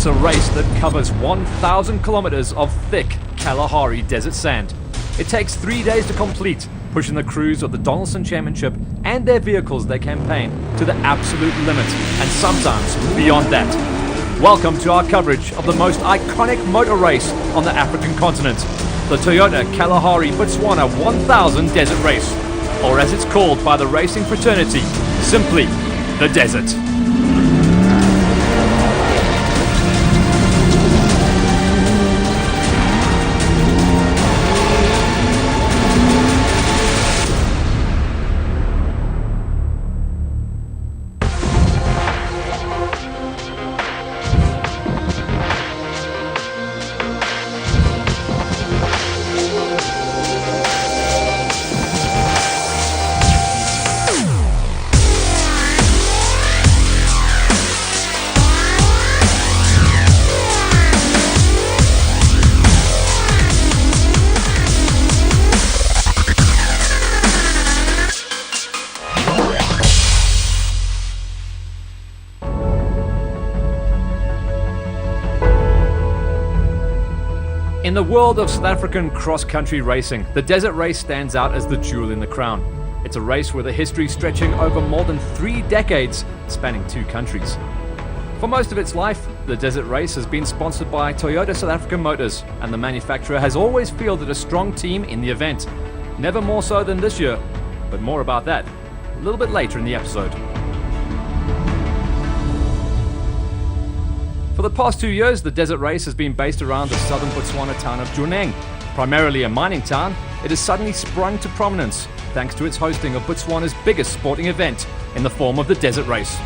It's a race that covers 1,000 kilometers of thick Kalahari desert sand. It takes 3 days to complete, pushing the crews of the Donaldson Championship and their vehicles they campaign to the absolute limit, and sometimes beyond that. Welcome to our coverage of the most iconic motor race on the African continent, the Toyota Kalahari Botswana 1000 Desert Race, or as it's called by the racing fraternity, simply the Desert. In the world of South African cross-country racing, the Desert Race stands out as the jewel in the crown. It's a race with a history stretching over more than 3 decades, spanning 2 countries. For most of its life, the Desert Race has been sponsored by Toyota South African Motors, and the manufacturer has always fielded a strong team in the event. Never more so than this year, but more about that a little bit later in the episode. For the past 2 years, the Desert Race has been based around the southern Botswana town of Jwaneng. Primarily a mining town, it has suddenly sprung to prominence thanks to its hosting of Botswana's biggest sporting event in the form of the Desert Race.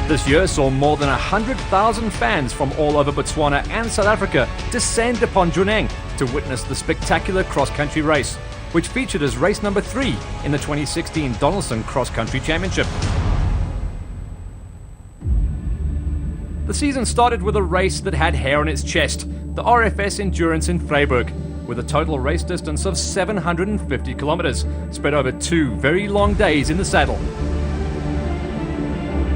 This year saw more than 100,000 fans from all over Botswana and South Africa descend upon Jwaneng to witness the spectacular cross-country race, which featured as race number 3 in the 2016 Donaldson Cross Country Championship. The season started with a race that had hair on its chest, the RFS Endurance in Vryburg, with a total race distance of 750 kilometers, spread over 2 very long days in the saddle.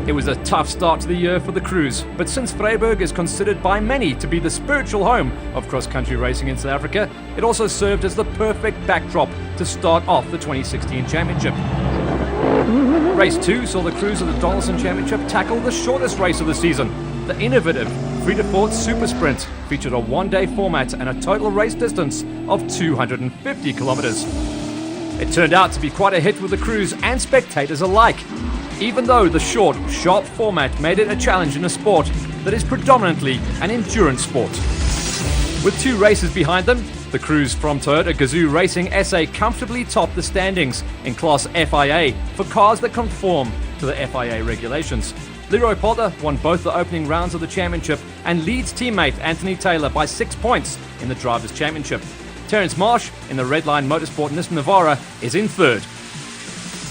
It was a tough start to the year for the crews, but since Vryburg is considered by many to be the spiritual home of cross-country racing in South Africa, it also served as the perfect backdrop to start off the 2016 championship. Race 2 saw the crews of the Donaldson Championship tackle the shortest race of the season. The innovative Vredefort Super Sprint featured a 1-day format and a total race distance of 250 kilometers. It turned out to be quite a hit with the crews and spectators alike, even though the short, sharp format made it a challenge in a sport that is predominantly an endurance sport. With 2 races behind them, the crews from Toyota Gazoo Racing SA comfortably topped the standings in Class FIA for cars that conform to the FIA regulations. Leroy Polder won both the opening rounds of the championship and leads teammate Anthony Taylor by 6 points in the Drivers' Championship. Terence Marsh in the Redline Motorsport Nissan Navara is in 3rd.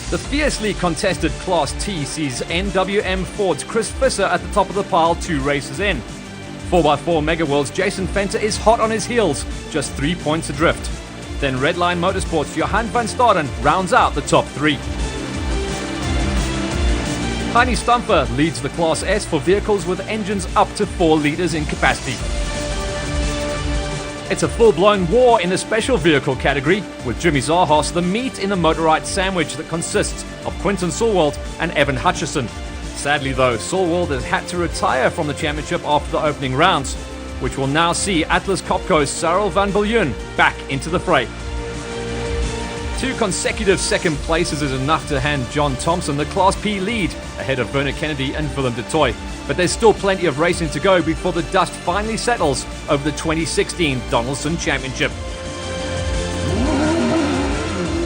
The fiercely contested Class T sees NWM Ford's Chris Visser at the top of the pile 2 races in. 4x4 Megaworld's Jason Fenter is hot on his heels, just 3 points adrift. Then Redline Motorsport's Johan van Staden rounds out the top 3. Heini Stamper leads the Class S for vehicles with engines up to 4 litres in capacity. It's a full-blown war in the special vehicle category, with Jimmy Zahos the meat in the motorized sandwich that consists of Quinton Sulwald and Evan Hutchison. Sadly though, Sulwald has had to retire from the championship after the opening rounds, which will now see Atlas Copco's Cyril van Biljoen back into the fray. 2 consecutive second places is enough to hand John Thompson the Class P lead ahead of Werner Kennedy and Willem de Tooy. But there's still plenty of racing to go before the dust finally settles over the 2016 Donaldson Championship.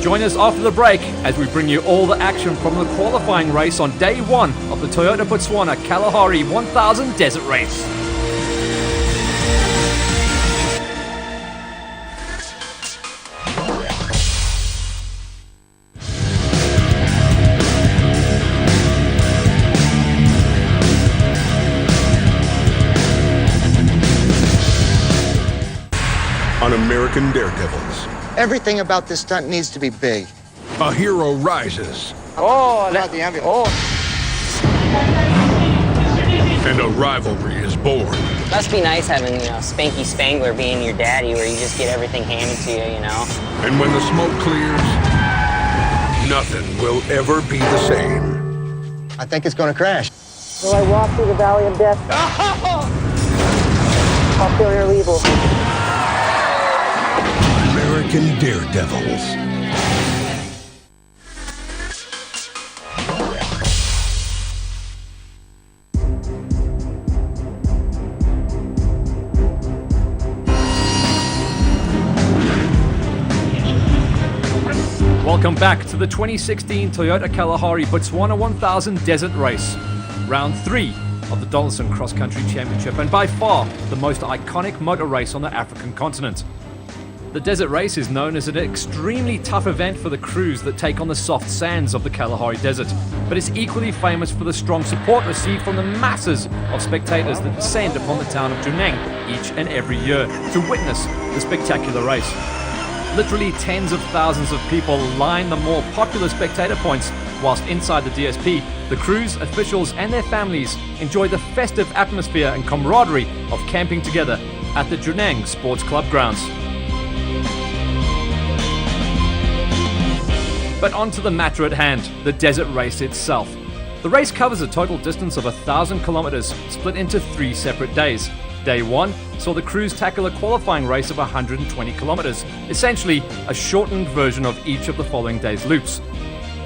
Join us after the break as we bring you all the action from the qualifying race on day 1 of the Toyota Botswana Kalahari 1000 Desert Race. On American Daredevils, Everything about this stunt needs to be big. a hero rises Oh, not the ambulance. Oh. and a rivalry is born. Must be nice having, Spanky Spangler being your daddy, where you just get everything handed to you, And when the smoke clears, nothing will ever be the same. I think it's going to crash. Will I walk through the valley of death? I'll feel your evil. American Daredevils. Welcome back to the 2016 Toyota Kalahari Botswana 1000 Desert Race. Round 3 of the Donaldson Cross Country Championship, and by far the most iconic motor race on the African continent. The Desert Race is known as an extremely tough event for the crews that take on the soft sands of the Kalahari Desert, but it's equally famous for the strong support received from the masses of spectators that descend upon the town of Jwaneng each and every year to witness the spectacular race. Literally tens of thousands of people line the more popular spectator points, whilst inside the DSP, the crews, officials and their families enjoy the festive atmosphere and camaraderie of camping together at the Jwaneng Sports Club grounds. But on to the matter at hand, the Desert Race itself. The race covers a total distance of 1,000 kilometers, split into 3 separate days. Day 1 saw the crews tackle a qualifying race of 120 kilometers, essentially a shortened version of each of the following day's loops.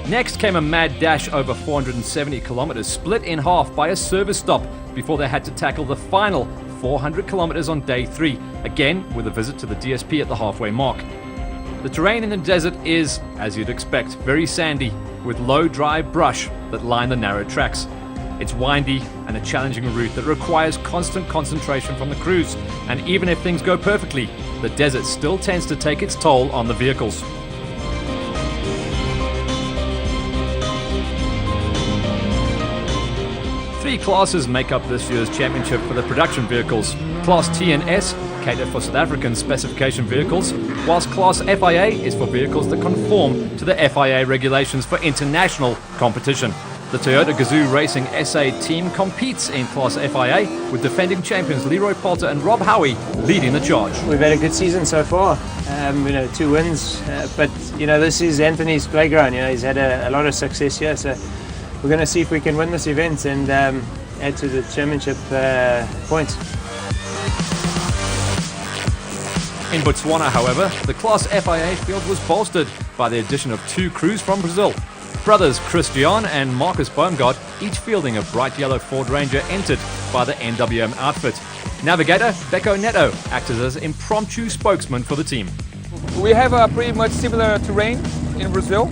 Next came a mad dash over 470 kilometers, split in half by a service stop before they had to tackle the final 400 kilometers on day 3, again with a visit to the DSP at the halfway mark. The terrain in the desert is, as you'd expect, very sandy, with low dry brush that line the narrow tracks. It's windy and a challenging route that requires constant concentration from the crews, and even if things go perfectly, the desert still tends to take its toll on the vehicles. Three classes make up this year's championship for the production vehicles. Class T and S cater for South African specification vehicles, whilst Class FIA is for vehicles that conform to the FIA regulations for international competition. The Toyota Gazoo Racing SA team competes in Class FIA, with defending champions Leroy Poulter and Rob Howie leading the charge. We've had a good season so far, 2 wins, but this is Anthony's playground. He's had a lot of success here, so we're going to see if we can win this event and add to the championship points. In Botswana, however, the Class FIA field was bolstered by the addition of 2 crews from Brazil. Brothers Christian and Marcus Baumgart, each fielding a bright yellow Ford Ranger entered by the NWM outfit. Navigator Becco Neto acted as impromptu spokesman for the team. We have a pretty much similar terrain in Brazil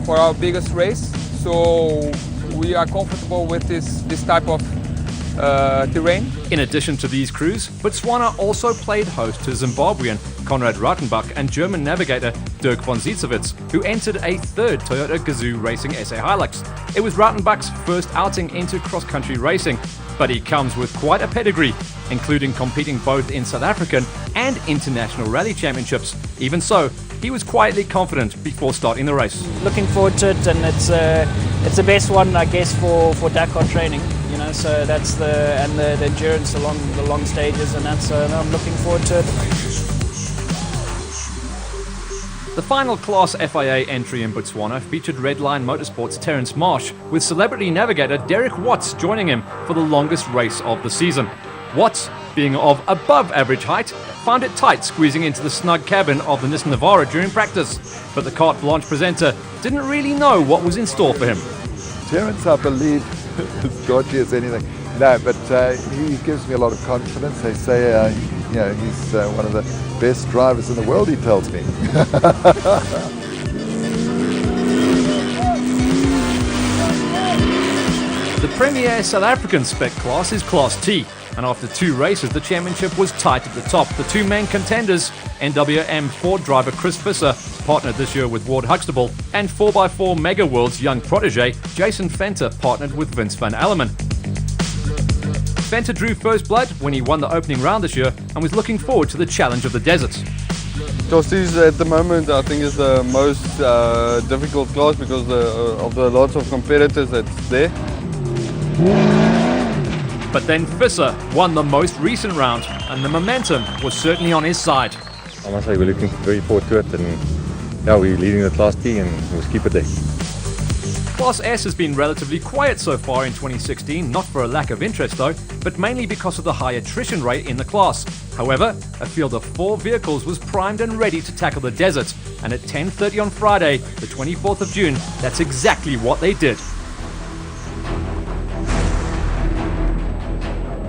for our biggest race, so we are comfortable with this type of terrain. In addition to these crews, Botswana also played host to Zimbabwean Konrad Rautenbach and German navigator Dirk von Zietsewitz, who entered a 3rd Toyota Gazoo Racing SA Hilux. It was Rautenbach's first outing into cross-country racing, but he comes with quite a pedigree, including competing both in South African and international rally championships. Even so, he was quietly confident before starting the race. Looking forward to it, and it's the best one, I guess, for Dakar training. So that's the endurance along the long stages, and that's I'm looking forward to it. The final Class FIA entry in Botswana featured Redline Motorsports' Terence Marsh, with celebrity navigator Derek Watts joining him for the longest race of the season. Watts, being of above average height, found it tight squeezing into the snug cabin of the Nissan Navara during practice, but the carte blanche presenter didn't really know what was in store for him. Terence, I believe, as dodgy as anything. No, but he gives me a lot of confidence. They say, he's one of the best drivers in the world, he tells me. The premier South African spec class is Class T, and after 2 races, the championship was tight at the top. The 2 main contenders, NWM Ford driver Chris Visser, partnered this year with Ward Huxtable, and 4x4 Mega World's young protege, Jason Venter, partnered with Vince van Alleman. Venter drew first blood when he won the opening round this year and was looking forward to the challenge of the desert. Class 2 at the moment, I think, is the most difficult class because of the lots of competitors that's there. But then Visser won the most recent round, and the momentum was certainly on his side. I must say we're looking very forward to it, and yeah, we're leading the Class T and we'll keep it there. Class S has been relatively quiet so far in 2016, not for a lack of interest though, but mainly because of the high attrition rate in the class. However, a field of 4 vehicles was primed and ready to tackle the desert, and at 10:30 on Friday, the 24th of June, that's exactly what they did.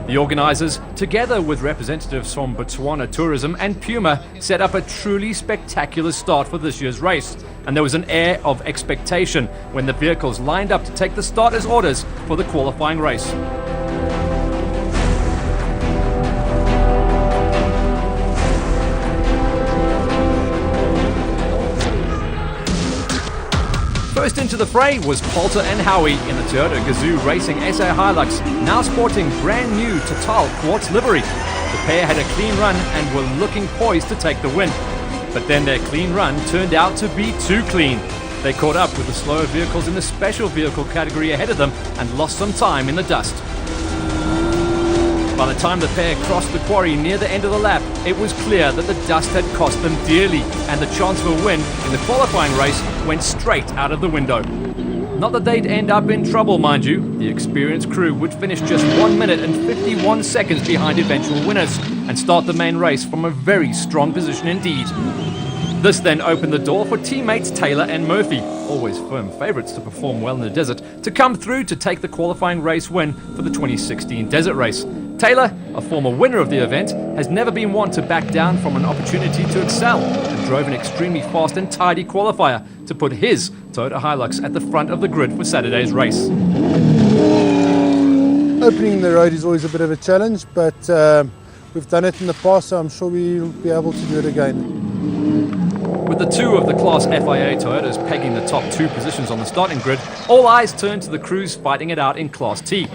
The organisers, together with representatives from Botswana Tourism and Puma, set up a truly spectacular start for this year's race, and there was an air of expectation when the vehicles lined up to take the starters' orders for the qualifying race. First into the fray was Poulter and Howie in the Toyota Gazoo Racing SA Hilux, now sporting brand new Total Quartz livery. The pair had a clean run and were looking poised to take the win. But then their clean run turned out to be too clean. They caught up with the slower vehicles in the special vehicle category ahead of them and lost some time in the dust. By the time the pair crossed the quarry near the end of the lap, it was clear that the dust had cost them dearly, and the chance of a win in the qualifying race went straight out of the window. Not that they'd end up in trouble, mind you. The experienced crew would finish just 1 minute and 51 seconds behind eventual winners and start the main race from a very strong position indeed. This then opened the door for teammates Taylor and Murphy, always firm favourites to perform well in the desert, to come through to take the qualifying race win for the 2016 desert race. Taylor, a former winner of the event, has never been one to back down from an opportunity to excel, and drove an extremely fast and tidy qualifier to put his Toyota Hilux at the front of the grid for Saturday's race. Opening the road is always a bit of a challenge, but we've done it in the past, so I'm sure we'll be able to do it again. With the 2 of the Class FIA Toyotas pegging the top 2 positions on the starting grid, all eyes turned to the crews fighting it out in Class T.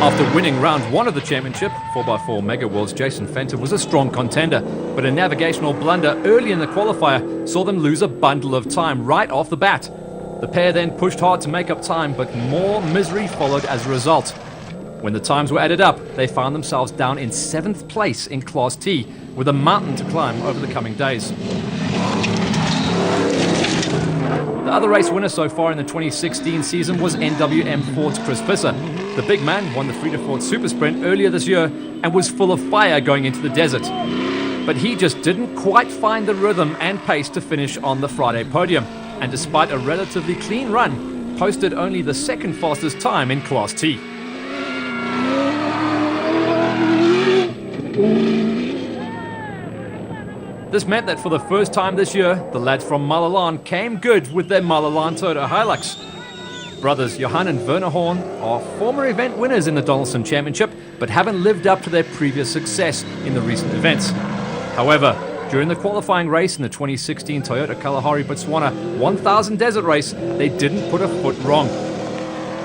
After winning round 1 of the championship, 4x4 Mega World's Jason Fenter was a strong contender, but a navigational blunder early in the qualifier saw them lose a bundle of time right off the bat. The pair then pushed hard to make up time, but more misery followed as a result. When the times were added up, they found themselves down in 7th place in Class T, with a mountain to climb over the coming days. The other race winner so far in the 2016 season was NWM Ford's Chris Visser. The big man won the Frida Ford Super Sprint earlier this year and was full of fire going into the desert. But he just didn't quite find the rhythm and pace to finish on the Friday podium, and despite a relatively clean run, posted only the 2nd fastest time in Class T. This meant that for the first time this year, the lads from Malalan came good with their Malalan Toyota Hilux. Brothers Johan and Werner Horn are former event winners in the Donaldson Championship, but haven't lived up to their previous success in the recent events. However, during the qualifying race in the 2016 Toyota Kalahari Botswana 1000 Desert Race, they didn't put a foot wrong.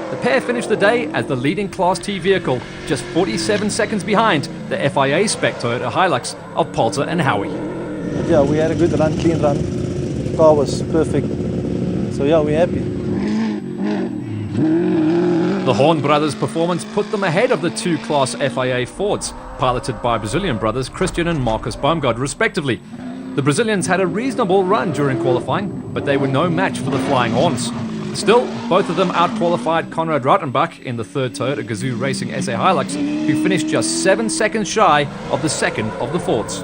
The pair finished the day as the leading Class T vehicle, just 47 seconds behind the FIA spec Toyota Hilux of Poulter and Howie. But yeah, we had a good run, clean run. The car was perfect. So yeah, we're happy. The Horn brothers' performance put them ahead of the 2 Class FIA Fords, piloted by Brazilian brothers Christian and Marcus Baumgart, respectively. The Brazilians had a reasonable run during qualifying, but they were no match for the Flying Horns. Still, both of them out-qualified Konrad Rautenbach in the 3rd Toyota Gazoo Racing SA Hilux, who finished just 7 seconds shy of the 2nd of the Fords.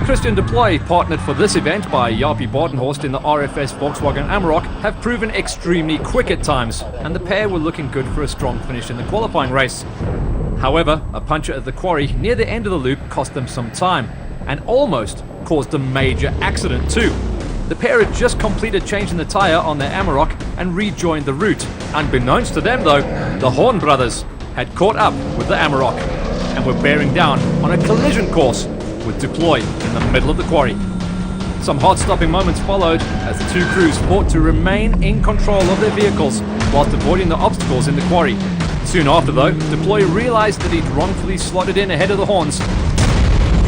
Christian Deploy, partnered for this event by Jaapie Badenhorst in the RFS Volkswagen Amarok, have proven extremely quick at times, and the pair were looking good for a strong finish in the qualifying race. However, a puncture at the quarry near the end of the loop cost them some time, and almost caused a major accident too. The pair had just completed changing the tyre on their Amarok and rejoined the route. Unbeknownst to them though, the Horn brothers had caught up with the Amarok and were bearing down on a collision course with Deploy in the middle of the quarry. Some heart-stopping moments followed as the 2 crews fought to remain in control of their vehicles whilst avoiding the obstacles in the quarry. Soon after though, Deploy realised that he'd wrongfully slotted in ahead of the Horns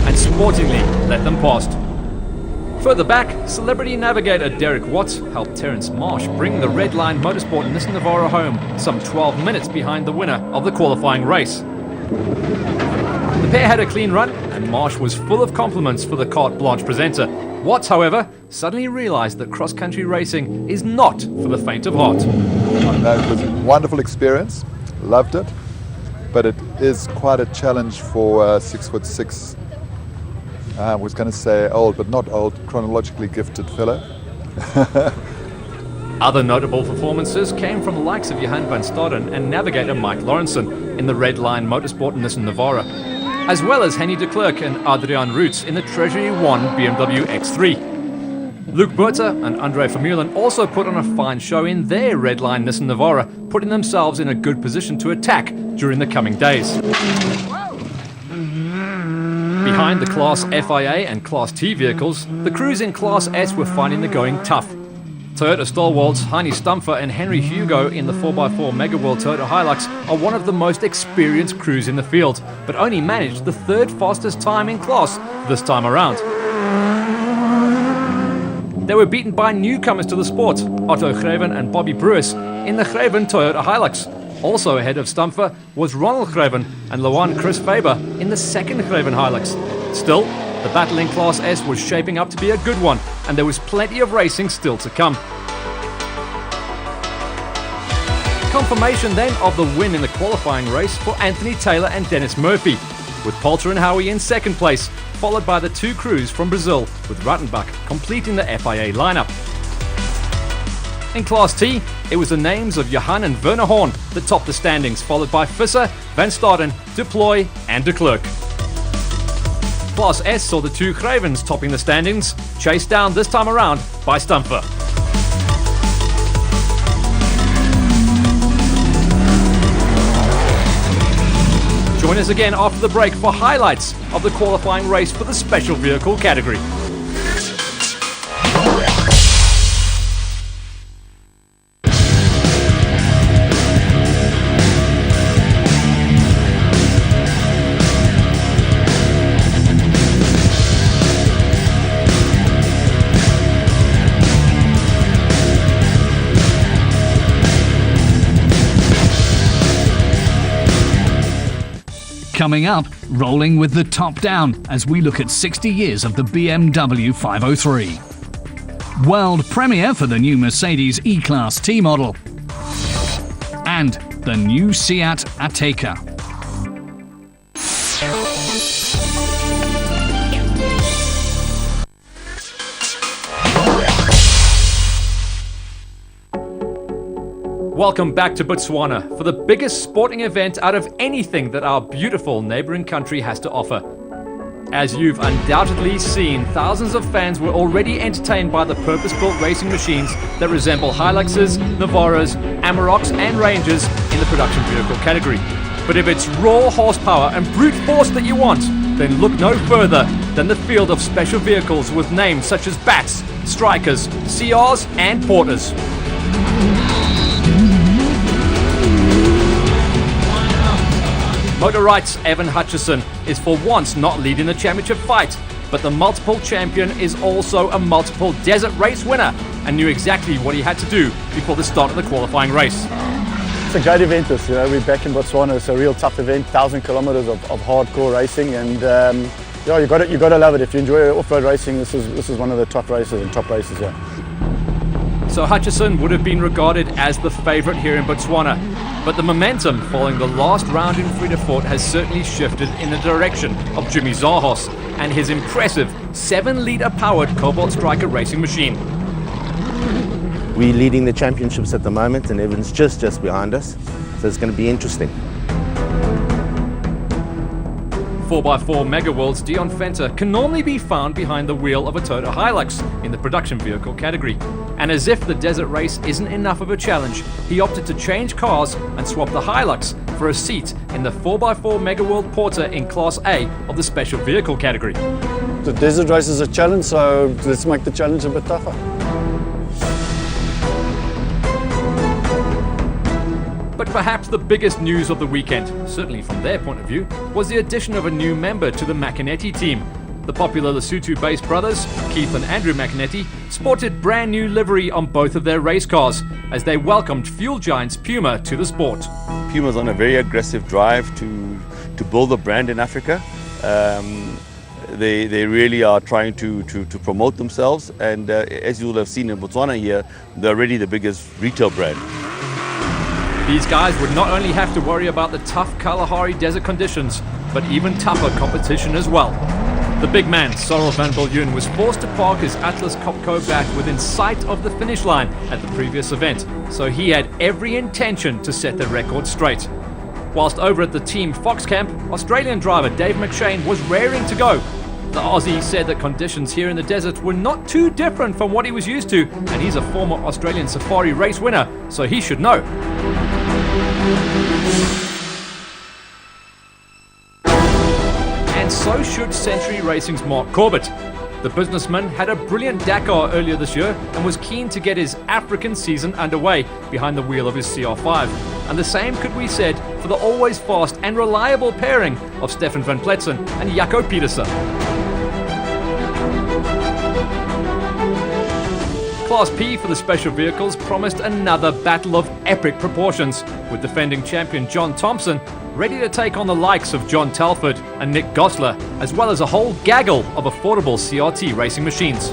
and sportingly let them past. Further back, celebrity navigator Derek Watts helped Terence Marsh bring the Redline Motorsport Nissan Navara home, some 12 minutes behind the winner of the qualifying race. The pair had a clean run, and Marsh was full of compliments for the carte blanche presenter. Watts, however, suddenly realised that cross-country racing is not for the faint of heart. It was a wonderful experience, loved it, but it is quite a challenge for 6'6". I was going to say old, but not old, chronologically gifted fellow. Other notable performances came from the likes of Johan van Staden and navigator Mike Lawrenson in the Redline Motorsport Nissan Navara, as well as Henny de Klerk and Adrian Roots in the Treasury 1 BMW X3. Luke Berta and Andre Vermeulen also put on a fine show in their Redline Nissan Navara, putting themselves in a good position to attack during the coming days. Behind the Class FIA and Class T vehicles, the crews in Class S were finding the going tough. Toyota stalwarts Heini Stumpfer and Henry Hugo in the 4x4 Mega World Toyota Hilux are one of the most experienced crews in the field, but only managed the third fastest time in class this time around. They were beaten by newcomers to the sport, Otto Greven and Bobby Brewis in the Greven Toyota Hilux. Also ahead of Stumpfer was Ronald Greven and Lawan Chris Faber in the second Greven Hilux. Still, the battle in Class S was shaping up to be a good one, and there was plenty of racing still to come. Confirmation then of the win in the qualifying race for Anthony Taylor and Dennis Murphy, with Poulter and Howie in second place, followed by the two crews from Brazil, with Rattenbach completing the FIA lineup. In Class T, it was the names of Johan and Werner Horn that topped the standings, followed by Visser, Van Staden, Deploy and de Klerk. Class S saw the two Grevens topping the standings, chased down this time around by Stumpfer. Join us again after the break for highlights of the qualifying race for the special vehicle category. Coming up, rolling with the top down as we look at 60 years of the BMW 503. World premiere for the new Mercedes E-Class T model. And the new Seat Ateca. Welcome back to Botswana for the biggest sporting event out of anything that our beautiful neighbouring country has to offer. As you've undoubtedly seen, thousands of fans were already entertained by the purpose-built racing machines that resemble Hiluxes, Navaras, Amaroks and Rangers in the production vehicle category. But if it's raw horsepower and brute force that you want, then look no further than the field of special vehicles with names such as Bats, Strikers, CRs and Porters. Motor Right's Evan Hutchison is for once not leading the championship fight, but the multiple champion is also a multiple desert race winner and knew exactly what he had to do before the start of the qualifying race. It's a great event this, we're back in Botswana. It's a real tough event, 1,000 kilometers of hardcore racing, and you got to love it. If you enjoy off-road racing, this is one of the top races and top races here. So Hutchison would have been regarded as the favourite here in Botswana, but the momentum following the last round in Friedevoort has certainly shifted in the direction of Jimmy Zahos and his impressive 7-litre powered Cobalt Striker racing machine. We're leading the championships at the moment and Evan's just behind us, so it's going to be interesting. 4x4 Mega World's Dion Fenter can normally be found behind the wheel of a Toyota Hilux in the production vehicle category. And as if the desert race isn't enough of a challenge, he opted to change cars and swap the Hilux for a seat in the 4x4 Mega World Porter in Class A of the special vehicle category. The desert race is a challenge, so let's make the challenge a bit tougher. But perhaps the biggest news of the weekend, certainly from their point of view, was the addition of a new member to the Macanetti team. The popular Lesotho-based brothers, Keith and Andrew McEnety, sported brand new livery on both of their race cars as they welcomed fuel giants Puma to the sport. Puma's on a very aggressive drive to build a brand in Africa. They really are trying to promote themselves, and as you will have seen in Botswana here, they're already the biggest retail brand. These guys would not only have to worry about the tough Kalahari desert conditions, but even tougher competition as well. The big man, Cyril van Viljoen, was forced to park his Atlas Copco bat within sight of the finish line at the previous event, so he had every intention to set the record straight. Whilst over at the Team Fox camp, Australian driver Dave McShane was raring to go. The Aussie said that conditions here in the desert were not too different from what he was used to, and he's a former Australian Safari race winner, so he should know. And so should Century Racing's Mark Corbett. The businessman had a brilliant Dakar earlier this year and was keen to get his African season underway behind the wheel of his CR5. And the same could be said for the always fast and reliable pairing of Stefan van Pletsen and Jaco Pieterse. Class P for the special vehicles promised another battle of epic proportions, with defending champion John Thompson ready to take on the likes of John Telford and Nick Gosler, as well as a whole gaggle of affordable CRT racing machines.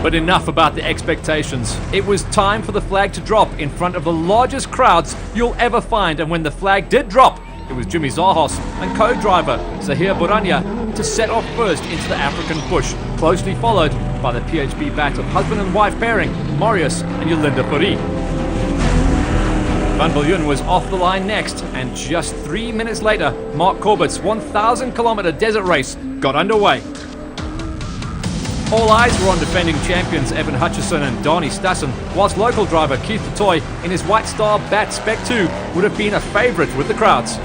But enough about the expectations. It was time for the flag to drop in front of the largest crowds you'll ever find, and when the flag did drop, it was Jimmy Zahos and co-driver Zahir Boranya to set off first into the African bush, closely followed by the PHP bat of husband and wife pairing Marius and Yolinda Fourie. Van Viljoen was off the line next, and just 3 minutes later, Mark Corbett's 1,000-kilometer desert race got underway. All eyes were on defending champions Evan Hutchison and Donnie Stassen, whilst local driver Keith Toy in his White Star Bat Spec 2 would have been a favourite with the crowds.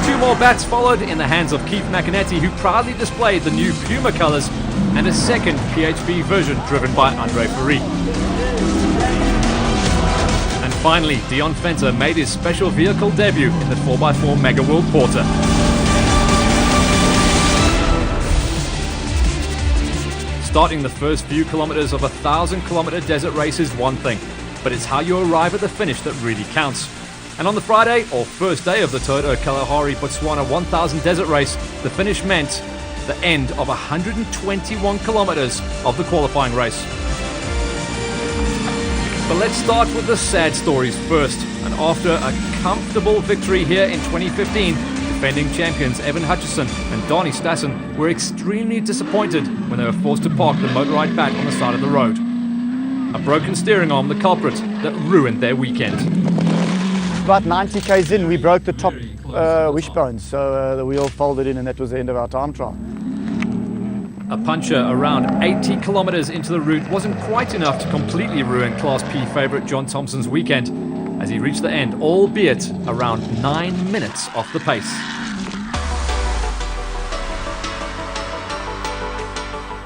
Two more bats followed in the hands of Keith McEnety, who proudly displayed the new Puma colours, and a second PHP version driven by Andre Fourie. And finally, Dion Fenter made his special vehicle debut in the 4x4 Mega World Porter. Starting the first few kilometres of a 1,000-kilometre desert race is one thing, but it's how you arrive at the finish that really counts. And on the Friday, or first day of the Toyota Kalahari Botswana 1,000 desert race, the finish meant the end of 121 kilometres of the qualifying race. But let's start with the sad stories first. And after a comfortable victory here in 2015, defending champions Evan Hutchison and Donnie Stassen were extremely disappointed when they were forced to park the motorized bat on the side of the road. A broken steering arm, the culprit that ruined their weekend. About 90 k's in, we broke the top wishbone, so the wheel folded in, and that was the end of our time trial. A puncture around 80 kilometres into the route wasn't quite enough to completely ruin Class P favourite John Thompson's weekend, as he reached the end, albeit around 9 minutes off the pace.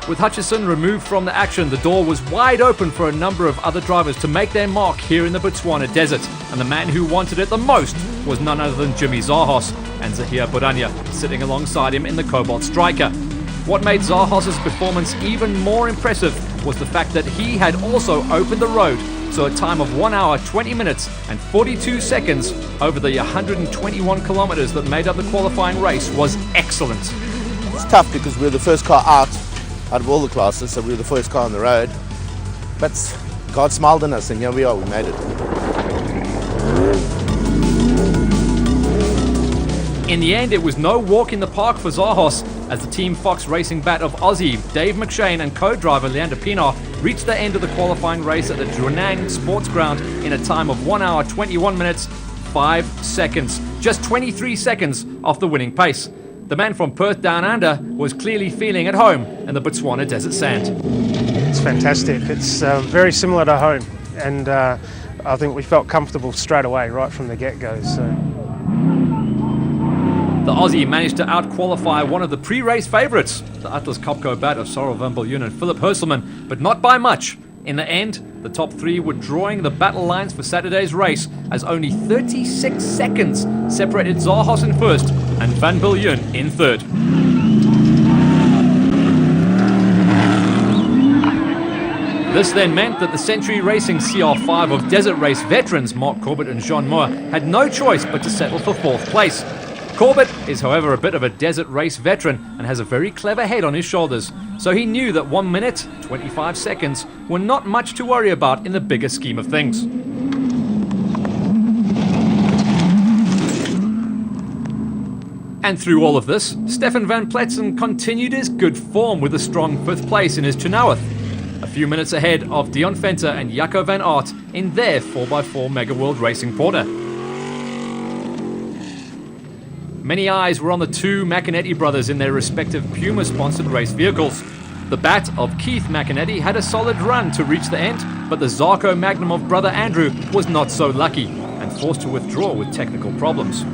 With Hutchison removed from the action, the door was wide open for a number of other drivers to make their mark here in the Botswana desert, and the man who wanted it the most was none other than Jimmy Zahos and Zahir Boranya, sitting alongside him in the Cobalt Striker. What made Zahos's performance even more impressive was the fact that he had also opened the road, so a time of 1 hour, 20 minutes and 42 seconds over the 121 kilometres that made up the qualifying race was excellent. It's tough because we're the first car out of all the classes, so we were the first car on the road. But God smiled on us, and here we are, we made it. In the end, it was no walk in the park for Zahos, as the Team Fox Racing bat of Aussie, Dave McShane and co-driver Leander Pienaar reached the end of the qualifying race at the Drenang Sports Ground in a time of 1 hour, 21 minutes, 5 seconds. Just 23 seconds off the winning pace. The man from Perth Down Under was clearly feeling at home in the Botswana desert sand. It's fantastic. It's very similar to home, and I think we felt comfortable straight away, right from the get-go. So. The Aussie managed to out-qualify one of the pre-race favourites, the Atlas Copco bat of Cyril van Viljoen and Philip Hurselman, but not by much. In the end, the top three were drawing the battle lines for Saturday's race, as only 36 seconds separated Zahos in first and Van Biljon in third. This then meant that the Century Racing CR5 of Desert Race veterans Mark Corbett and Jean Moore had no choice but to settle for fourth place. Corbett is, however, a bit of a Desert Race veteran and has a very clever head on his shoulders, so he knew that 1 minute, 25 seconds were not much to worry about in the bigger scheme of things. And through all of this, Stefan van Pletsen continued his good form with a strong 5th place in his Chynoweth, a few minutes ahead of Dion Venter and Jaco van Aert in their 4x4 Mega World Racing Porter. Many eyes were on the two McAnety brothers in their respective Puma-sponsored race vehicles. The Bat of Keith McAnety had a solid run to reach the end, but the Zarco Magnum of brother Andrew was not so lucky and forced to withdraw with technical problems.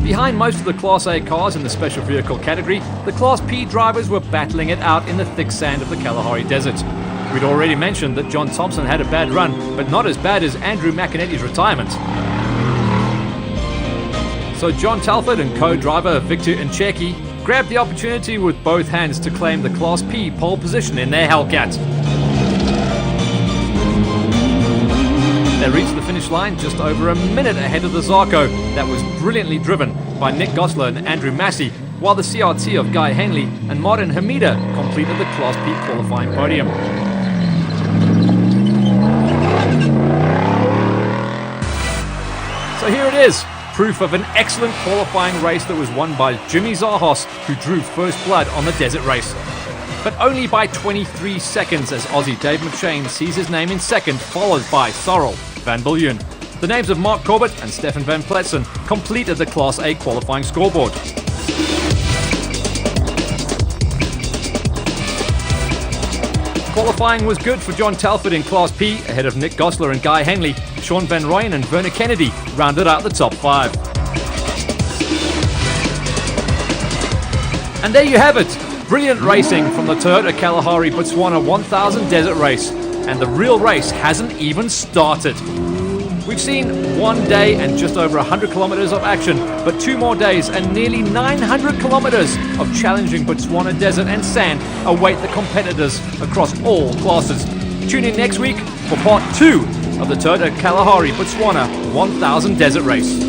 Behind most of the Class A cars in the special vehicle category, the Class P drivers were battling it out in the thick sand of the Kalahari Desert. We'd already mentioned that John Thompson had a bad run, but not as bad as Andrew McAnety's retirement. So John Telford and co-driver Victor Ncheki grabbed the opportunity with both hands to claim the Class P pole position in their Hellcat. They reached the finish line just over a minute ahead of the Zarco that was brilliantly driven by Nick Gosler and Andrew Massey, while the CRT of Guy Henley and Martin Hamida completed the Class P qualifying podium. So here it is, proof of an excellent qualifying race that was won by Jimmy Zahos, who drew first blood on the desert race. But only by 23 seconds as Aussie Dave McShane sees his name in second, followed by Sorrel Van Biljon. The names of Mark Corbett and Stefan van Pletsen completed the Class A qualifying scoreboard. Qualifying was good for John Telford in Class P, ahead of Nick Gosler and Guy Henley. Sean Van Rooyen and Werner Kennedy rounded out the top 5. And there you have it. Brilliant racing from the Toyota Kalahari Botswana 1000 Desert Race, and the real race hasn't even started. We've seen 1 day and just over 100 kilometers of action, but 2 more days and nearly 900 kilometers of challenging Botswana desert and sand await the competitors across all classes. Tune in next week for part 2 of the Toyota Kalahari Botswana 1000 Desert Race.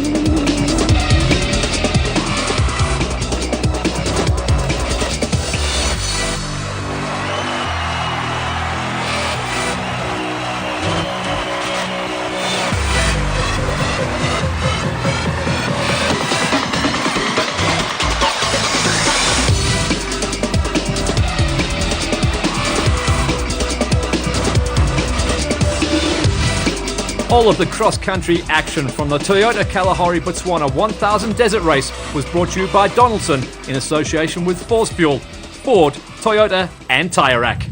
All of the cross-country action from the Toyota Kalahari Botswana 1000 Desert Race was brought to you by Donaldson in association with Force Fuel, Ford, Toyota and Tire Rack.